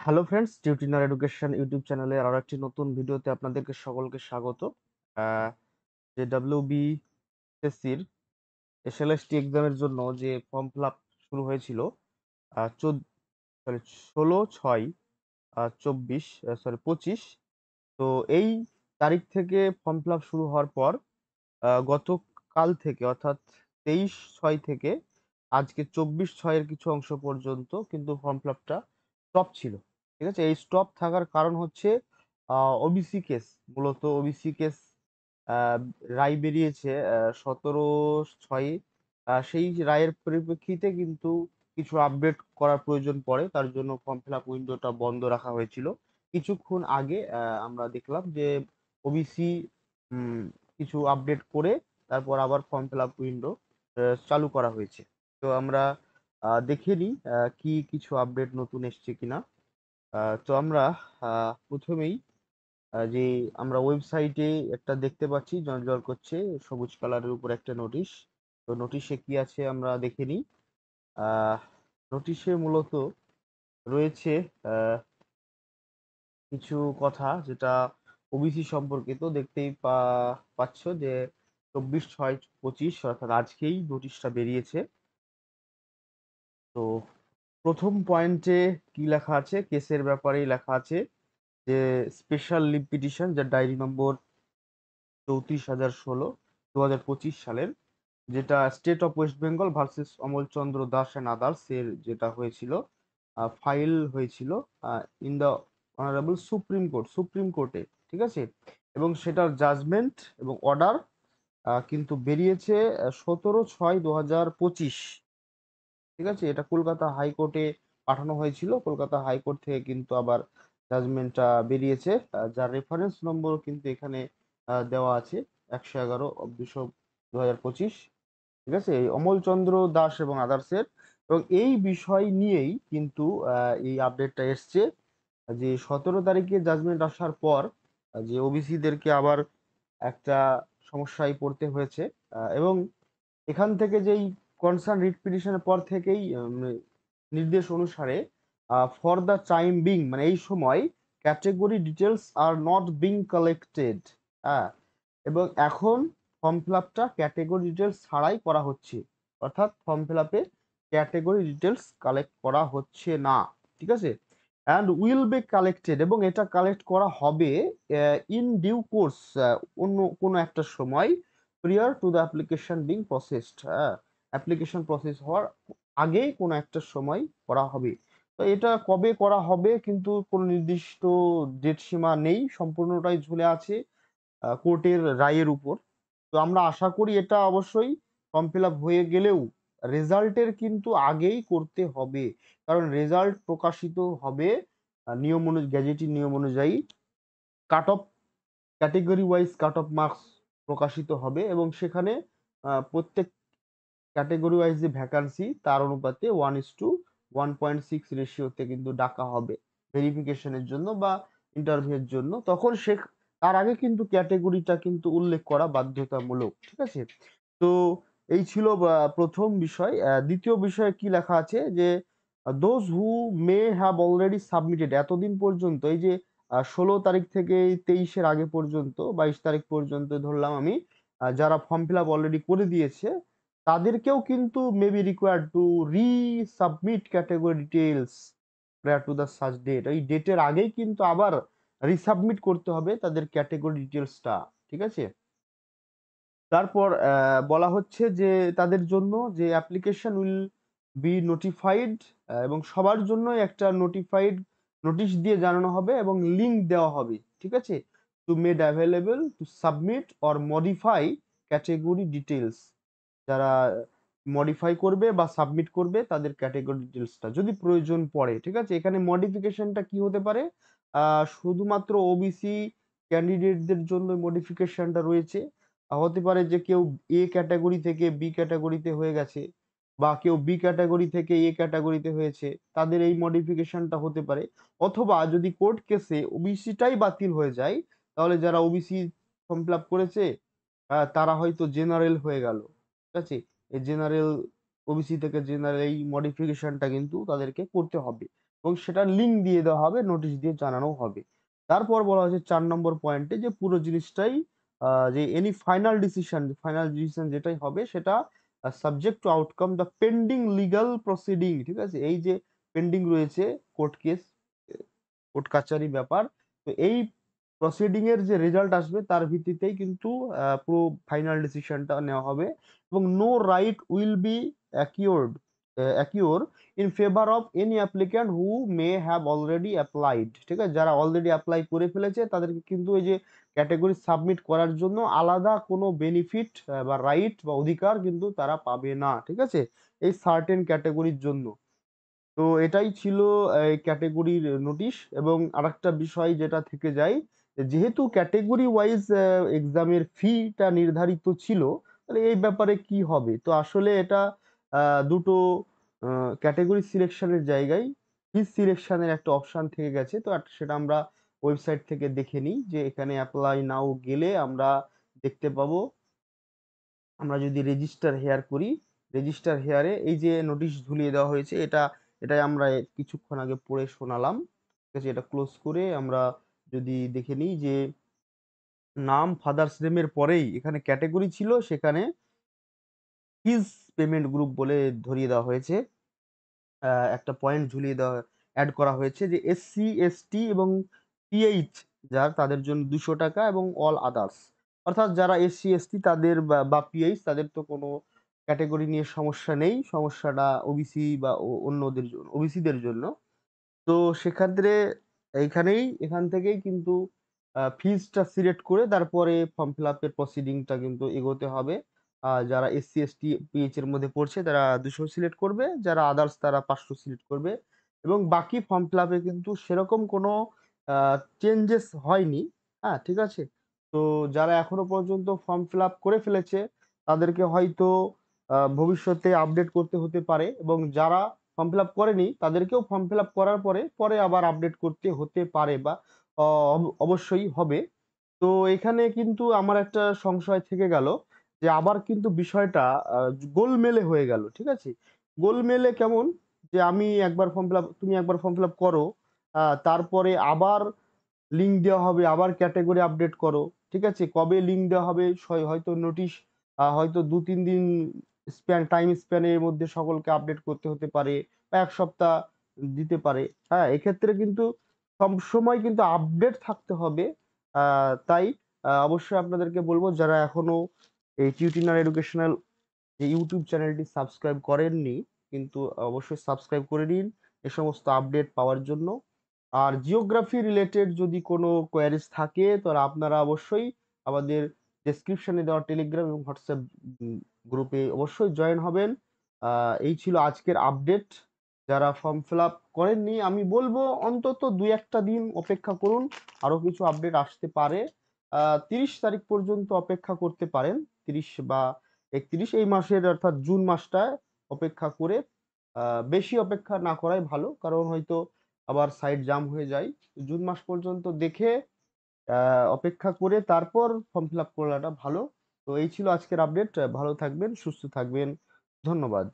Hello friends, টিউটিনার education YouTube চ্যানেলে আরো একটি নতুন ভিডিওতে আপনাদেরকে সকলকে স্বাগত। আহ, যে ডাব্লিউবিএসসির এসএলএসটি এক্সামের জন্য যে ফর্ম ফিল আপ শুরু হয়েছিল 25। তো এই তারিখ থেকে ফর্ম ফিল আপ শুরু হওয়ার পর গতকাল থেকে অর্থাৎ 23/6 থেকে আজকে 24/6 কিছু অংশ পর্যন্ত কিন্তু ফর্ম ফিল আপটা স্টপ ছিল। ঠিক আছে, এই স্টপ থাকার কারণ হচ্ছে ওবিসি কেস। মূলত ওবিসি কেস রায় বেরিয়েছে 17/6। সেই রায়ের পরিপ্রেক্ষিতে কিন্তু কিছু আপডেট করার প্রয়োজন পড়ে, তার জন্য ফর্ম ফিল আপ উইন্ডোটা বন্ধ রাখা হয়েছিল। কিছুক্ষণ আগে আমরা দেখলাম যে ওবিসি কিছু আপডেট করে তারপর আবার ফর্ম ফিল আপ উইন্ডো চালু করা হয়েছে। তো আমরা দেখে নিই কি কিছু আপডেট নতুন এসছে কিনা। তো আমরা প্রথমেই যে আমরা ওয়েবসাইটে একটা দেখতে পাচ্ছি জল করছে সবুজ কালারের উপর একটা নোটিশ। তো নোটিশে কি আছে আমরা দেখে নিই। নোটিশে মূলত রয়েছে আহ, কিছু কথা যেটা ওবিসি সম্পর্কিত। দেখতেই পাচ্ছ যে 24/6/25 অর্থাৎ আজকেই নোটিশটা বেরিয়েছে। তো প্রথম পয়েন্টে কি লেখা আছে, কেসের ব্যাপারেই লেখা আছে যে স্পেশাল লিভ পিটিশন, যার ডায়েরি নম্বর 34,016/2025 যেটা state of West Bengal versus Amal Chandra Das and others এর যেটা হয়েছিল, ফাইল হয়েছিল ইন দ্য অনারেবল সুপ্রিম কোর্টে। ঠিক আছে, এবং সেটার জাজমেন্ট এবং অর্ডার কিন্তু বেরিয়েছে 17/6/2025। ঠিক আছে, এটা কলকাতা হাইকোর্টে পাঠানো হয়েছিল। কলকাতা হাইকোর্ট থেকে কিন্তু আবার জাজমেন্টটা বেরিয়েছে, যার রেফারেন্স নম্বর কিন্তু এখানে দেওয়া আছে 111/200/2025। ঠিক আছে, এই অমলচন্দ্র দাস এবং আদার্সের। এবং এই বিষয় নিয়েই কিন্তু এই আপডেটটা এসছে যে 17 তারিখে জাজমেন্ট আসার পর যে ওবিসিদেরকে আবার একটা সমস্যায় পড়তে হয়েছে। এবং এখান থেকে যেই কনসার্ন রিট পিটিশনের পর থেকেই নির্দেশ অনুসারে ফর দ্য টাইম বিং, মানে এই সময় category details are not being collected. হ্যাঁ, এবং এখন ফর্ম ফিল আপটা ক্যাটেগরি ডিটেলস ছাড়াই করা হচ্ছে, অর্থাৎ ফর্ম ফিল আপে ক্যাটেগরি ডিটেলস কালেক্ট করা হচ্ছে না। ঠিক আছে, অ্যান্ড উইল বি কালেক্টেড, এবং এটা কালেক্ট করা হবে ইন ডিউ কোর্স, অন্য কোনো একটা সময়, প্রিয়ার to the application being processed. হ্যাঁ, অ্যাপ্লিকেশন প্রসেস হওয়ার আগেই কোনো একটা সময় করা হবে। তো এটা কবে করা হবে কিন্তু কোনো নির্দিষ্ট ডেট সীমা নেই, সম্পূর্ণটাই ঝুলে আছে কোর্টের রায়ের উপর। তো আমরা আশা করি এটা অবশ্যই ফর্ম ফিল আপ হয়ে গেলেও রেজাল্টের কিন্তু আগেই করতে হবে, কারণ রেজাল্ট প্রকাশিত হবে নিয়ম অনুযায়ী, গ্যাজেটের নিয়ম অনুযায়ী cut off, category wise cut off marks প্রকাশিত হবে, এবং সেখানে প্রত্যেক ক্যাটেগরি ওয়াইজ যে ভ্যাকান্সি তার অনুপাতে 1:1.6 রেশিওতে কিন্তু ডাকা হবে ভেরিফিকেশনের জন্য বা ইন্টারভিউয়ের জন্য। তখন সে তার আগে কিন্তু ক্যাটেগরিটা কিন্তু উল্লেখ করা বাধ্যতামূলক। ঠিক আছে, তো এই ছিল প্রথম বিষয়। দ্বিতীয় বিষয়ে কি লেখা আছে যে those who may have already submitted, এতদিন পর্যন্ত এই যে 16 তারিখ থেকে 23-এর আগে পর্যন্ত, 22 তারিখ পর্যন্ত ধরলাম আমি, যারা ফর্ম ফিল আপ অলরেডি করে দিয়েছে তাদেরকেও কিন্তু may be required to resubmit category details prior to the such date. ওই ডেটের আগেই কিন্তু আবার রিসাবমিট করতে হবে তাদের ক্যাটেগরি ডিটেলসটা। ঠিক আছে, তারপর বলা হচ্ছে যে তাদের জন্য যে অ্যাপ্লিকেশন উইল বি নোটিফাইড, এবং সবার জন্য একটা নোটিফাইড নোটিশ দিয়ে জানানো হবে এবং লিংক দেওয়া হবে। ঠিক আছে, to made available to submit or modify category details. যারা মডিফাই করবে বা সাবমিট করবে তাদের ক্যাটেগরি ডিটেলসটা যদি প্রয়োজন পড়ে। ঠিক আছে, এখানে মডিফিকেশনটা কি হতে পারে, শুধুমাত্র ওবিসি ক্যান্ডিডেটদের জন্য মডিফিকেশনটা রয়েছে। হতে পারে যে কেউ এ ক্যাটাগরি থেকে বি ক্যাটাগরিতে হয়ে গেছে, বা কেউ বি ক্যাটাগরি থেকে এ ক্যাটাগরিতে হয়েছে, তাদের এই মডিফিকেশনটা হতে পারে। অথবা যদি কোর্ট কেসে ওবিসিটাই বাতিল হয়ে যায়, তাহলে যারা ওবিসি ফর্ম ফিল আপ করেছে তারা হয়তো জেনারেল হয়ে গেল। ঠিক আছে, এই জেনারেল ওবিসি থেকে জেনারেল এই মডিফিকেশনটা কিন্তু তাদেরকে করতে হবে এবং সেটা লিঙ্ক দিয়ে দেওয়া হবে, নোটিশ দিয়ে জানানো হবে। তারপর বলা হয়েছে 4 নম্বর পয়েন্টে যে পুরো জিনিসটাই যে এনি ফাইনাল ডিসিশন যেটাই হবে সেটা subject to outcome the pending legal proceeding. ঠিক আছে, এই যে পেন্ডিং রয়েছে কোর্ট কেস, কোর্ট কাচারি ব্যাপার, তো এই প্রসিডিং এর যে রেজাল্ট আসবে তার ভিত্তিতেই কিন্তু পুরো ফাইনাল ডিসিশনটা নেওয়া হবে এবং no right will be accrue in favour of any applicant who may have already applied. ঠিক আছে, যারা অলরেডি অ্যাপ্লাই করে ফেলেছে তাদেরকে কিন্তু এই যে ক্যাটাগরি সাবমিট করার জন্য আলাদা কোনো বেনিফিট বা রাইট বা অধিকার কিন্তু তারা পাবে না। ঠিক আছে, এই সার্টেন ক্যাটাগরির জন্য। তো এটাই ছিল এই ক্যাটেগরির নোটিশ। এবং আরেকটা বিষয় যেটা থেকে যায়, যেহেতু ক্যাটেগরি ওয়াইজ এক্সামের ফিটা নির্ধারিত ছিল, তাহলে এই ব্যাপারে কি হবে? তো আসলে এটা দুটো ক্যাটেগরি সিলেকশনের জায়গায় ফিস সিলেকশনের একটা অপশন থেকে গেছে। তো সেটা আমরা ওয়েবসাইট থেকে দেখে নিই যে এখানে অ্যাপ্লাই নাও গেলে আমরা দেখতে পাবো, আমরা যদি রেজিস্টার হেয়ার করি, রেজিস্টার হেয়ারে এই যে নোটিশ ঝুলিয়ে দেওয়া হয়েছে, এটাই আমরা কিছুক্ষণ আগে পড়ে শোনালাম। ঠিক আছে, এটা ক্লোজ করে আমরা যদি দেখে নিই যে নাম ফাদার্স নেমের পরেই এখানে ক্যাটেগরি ছিল, সেখানে হিজ পেমেন্ট গ্রুপ বলে ধরিয়ে দেওয়া হয়েছে। একটা পয়েন্ট ঝুলিয়ে দেওয়া অ্যাড করা হয়েছে যে এসসি এসটি এবং পিএইচ যার, তাদের জন্য 200 টাকা এবং অল আদার্স, অর্থাৎ যারা এসসি এসটি তাদের বা পিএইচ তাদের তো কোনো ক্যাটেগরি নিয়ে সমস্যা নেই, সমস্যাটা ওবিসি বা অন্যদের জন্য, ওবিসিদের জন্য। তো সেক্ষেত্রে এখান থেকেই কিন্তু ফিজটা সিলেক্ট করে তারপরে ফর্ম ফিল আপের প্রসিডিংটা কিন্তু এগোতে হবে। যারা এসসি এসটি পিএইচ এর মধ্যে পড়ছে তারা 200 সিলেক্ট করবে, যারা আদার্স তারা 500 সিলেক্ট করবে। এবং বাকি ফর্ম ফিল আপে কিন্তু সেরকম কোনো চেঞ্জেস হয়নি। হ্যাঁ, ঠিক আছে। তো যারা এখনো পর্যন্ত ফর্ম ফিল আপ করে ফেলেছে তাদেরকে হয়তো ভবিষ্যতে আপডেট করতে হতে পারে, এবং যারা ফর্ম ফিল আপ করেনি তাদেরকেও ফর্ম ফিল আপ করার পরে পরে আবার আপডেট করতে হতে পারে বা অবশ্যই হবে। তো এখানে কিন্তু আমার একটা সংশয় থেকে গেল যে আবার কিন্তু বিষয়টা গোলমেলে হয়ে গেল। ঠিক আছে, গোলমেলে কেমন, যে আমি একবার ফর্ম ফিল আপ, তুমি একবার ফর্ম ফিল আপ করো, তারপরে আবার লিঙ্ক দেওয়া হবে, আবার ক্যাটাগরি আপডেট করো। ঠিক আছে, কবে লিঙ্ক দেওয়া হবে, হয়তো নোটিশ হয়তো 2-3 দিন টাইম স্প্যানের মধ্যে সকলকে আপডেট করতে হতে পারে বা 1 সপ্তাহ দিতে পারে। হ্যাঁ, এক্ষেত্রে কিন্তু সবসময় কিন্তু আপডেট থাকতে হবে। তাই অবশ্যই আপনাদেরকে বলবো, যারা এখনো এই টিউটিনার এডুকেশনাল যে ইউটিউব চ্যানেলটি সাবস্ক্রাইব করেননি, কিন্তু অবশ্যই সাবস্ক্রাইব করে নিন এ সমস্ত আপডেট পাওয়ার জন্য। আর জিওগ্রাফি রিলেটেড যদি কোনো কোয়ারিজ থাকে তাহলে আপনারা অবশ্যই আমাদের ডেসক্রিপশনে দেওয়া টেলিগ্রাম এবং হোয়াটসঅ্যাপ গ্রুপে অবশ্যই জয়েন হবেন। এই ছিল আজকের আপডেট। যারা ফর্ম ফিল আপ করেননি, আমি বলবো অন্তত 2-1টা দিন অপেক্ষা করুন, আরো কিছু আপডেট আসতে পারে। 30 তারিখ পর্যন্ত অপেক্ষা করতে পারেন, 30 বা 31 এই মাসের, অর্থাৎ জুন মাসটায় অপেক্ষা করে, বেশি অপেক্ষা না করাই ভালো, কারণ হয়তো আবার সাইড জাম হয়ে যায়। জুন মাস পর্যন্ত দেখে অপেক্ষা করে তারপর ফর্ম ফিল আপ করাটা ভালো। তো এই ছিল আজকের আপডেট। ভালো থাকবেন, সুস্থ থাকবেন, ধন্যবাদ।